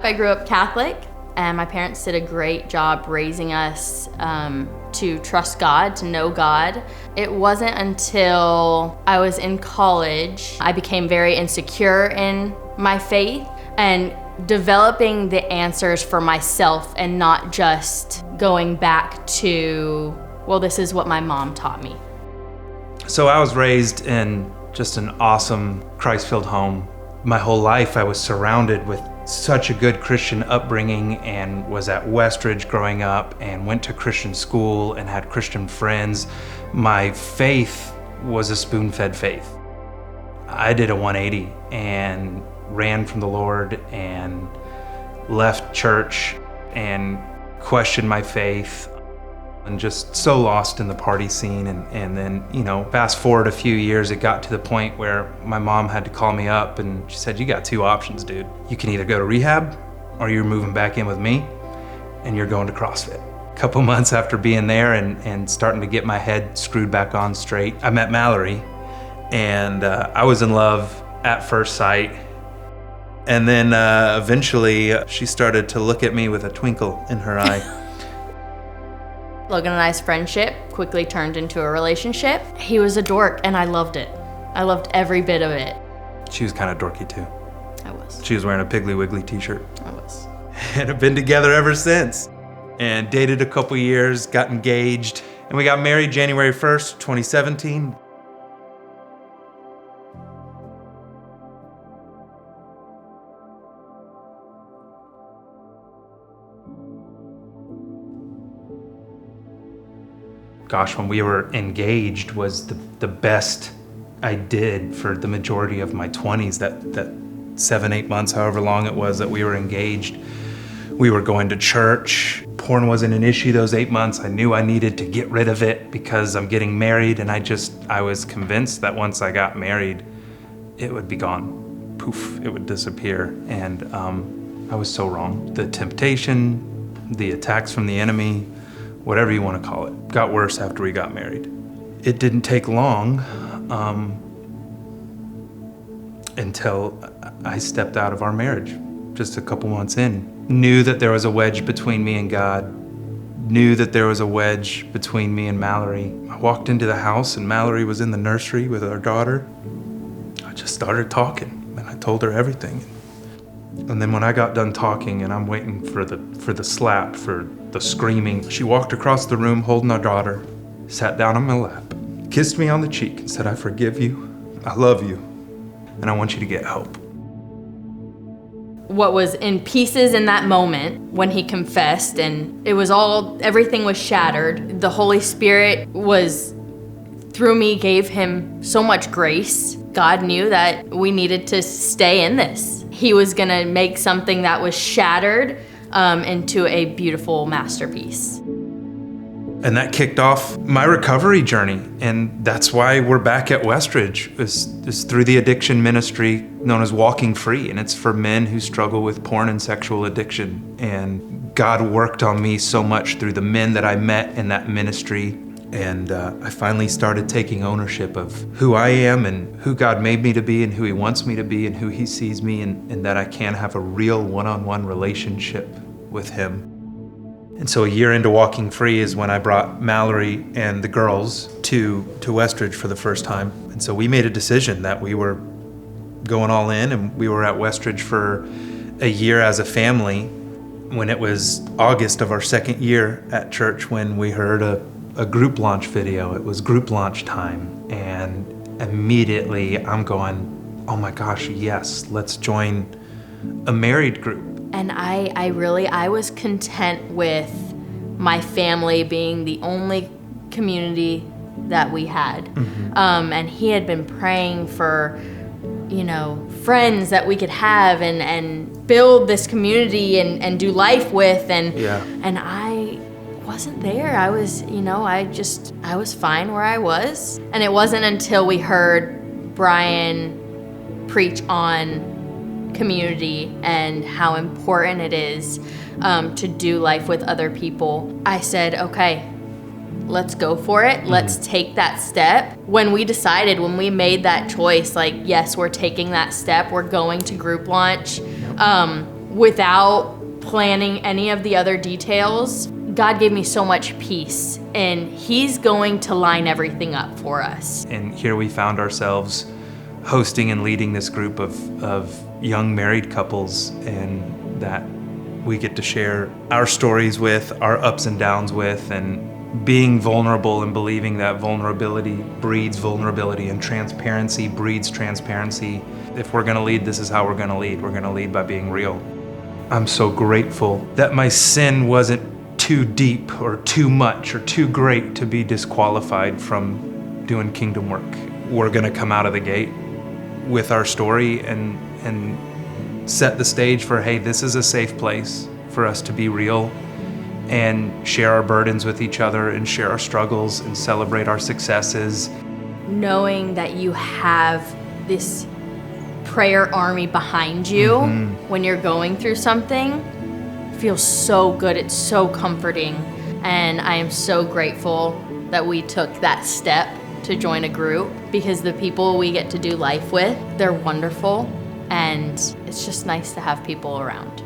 I grew up Catholic, and my parents did a great job raising us to trust God, to know God. It wasn't until I was in college I became very insecure in my faith and developing the answers for myself and not just going back to, well, this is what my mom taught me. So I was raised in just an awesome Christ-filled home. My whole life I was surrounded with such a good Christian upbringing and was at Westridge growing up and went to Christian school and had Christian friends. My faith was a spoon-fed faith. I did a 180 and ran from the Lord and left church and questioned my faith and just so lost in the party scene. And then, fast forward a few years, it got to the point where my mom had to call me up and she said, "You got two options, dude. You can either go to rehab or you're moving back in with me and you're going to CrossFit." A couple months after being there and starting to get my head screwed back on straight, I met Mallory, and I was in love at first sight. And then eventually she started to look at me with a twinkle in her eye. Logan and I's friendship quickly turned into a relationship. He was a dork, and I loved it. I loved every bit of it. She was kind of dorky too. I was. She was wearing a Piggly Wiggly t-shirt. I was. And have been together ever since. And dated a couple years, got engaged, and we got married January 1st, 2017. Gosh, when we were engaged was the best I did for the majority of my 20s, that 7-8 months, however long it was that we were engaged. We were going to church. Porn wasn't an issue those 8 months. I knew I needed to get rid of it because I'm getting married, and I was convinced that once I got married, it would be gone. Poof, it would disappear. And I was so wrong. The temptation, the attacks from the enemy, whatever you want to call it, got worse after we got married. It didn't take long until I stepped out of our marriage, just a couple months in. Knew that there was a wedge between me and God. Knew that there was a wedge between me and Mallory. I walked into the house and Mallory was in the nursery with our daughter. I just started talking and I told her everything. And then when I got done talking and I'm waiting for the slap, for the screaming, she walked across the room holding our daughter, sat down on my lap, kissed me on the cheek and said, "I forgive you, I love you, and I want you to get help." What was in pieces in that moment when he confessed, and everything was shattered. The Holy Spirit was, through me, gave him so much grace. God knew that we needed to stay in this. He was gonna make something that was shattered into a beautiful masterpiece. And that kicked off my recovery journey. And that's why we're back at Westridge, is through the addiction ministry known as Walking Free. And it's for men who struggle with porn and sexual addiction. And God worked on me so much through the men that I met in that ministry. And I finally started taking ownership of who I am and who God made me to be and who he wants me to be and who he sees me, and that I can have a real one-on-one relationship with him. And so a year into Walking Free is when I brought Mallory and the girls to Westridge for the first time. And so we made a decision that we were going all in, and we were at Westridge for a year as a family. When it was August of our second year at church, when we heard a group launch video. It was group launch time, and immediately I'm going, oh my gosh, yes, let's join a married group. And I was content with my family being the only community that we had. Mm-hmm. And he had been praying for, friends that we could have and build this community and do life with. And I wasn't there. I was, I was fine where I was. And it wasn't until we heard Brian preach on community and how important it is to do life with other people, I said, okay, let's go for it. Let's take that step. When we made that choice, yes, we're taking that step. We're going to group launch. without planning any of the other details, God gave me so much peace, and He's going to line everything up for us. And here we found ourselves hosting and leading this group of young married couples, and that we get to share our stories with, our ups and downs with, and being vulnerable and believing that vulnerability breeds vulnerability and transparency breeds transparency. If we're gonna lead, this is how we're gonna lead. We're gonna lead by being real. I'm so grateful that my sin wasn't too deep or too much or too great to be disqualified from doing kingdom work. We're gonna come out of the gate with our story and set the stage for, hey, this is a safe place for us to be real and share our burdens with each other and share our struggles and celebrate our successes. Knowing that you have this prayer army behind you when you're going through something feels so good. It's so comforting. And I am so grateful that we took that step to join a group, because the people we get to do life with, they're wonderful. And it's just nice to have people around.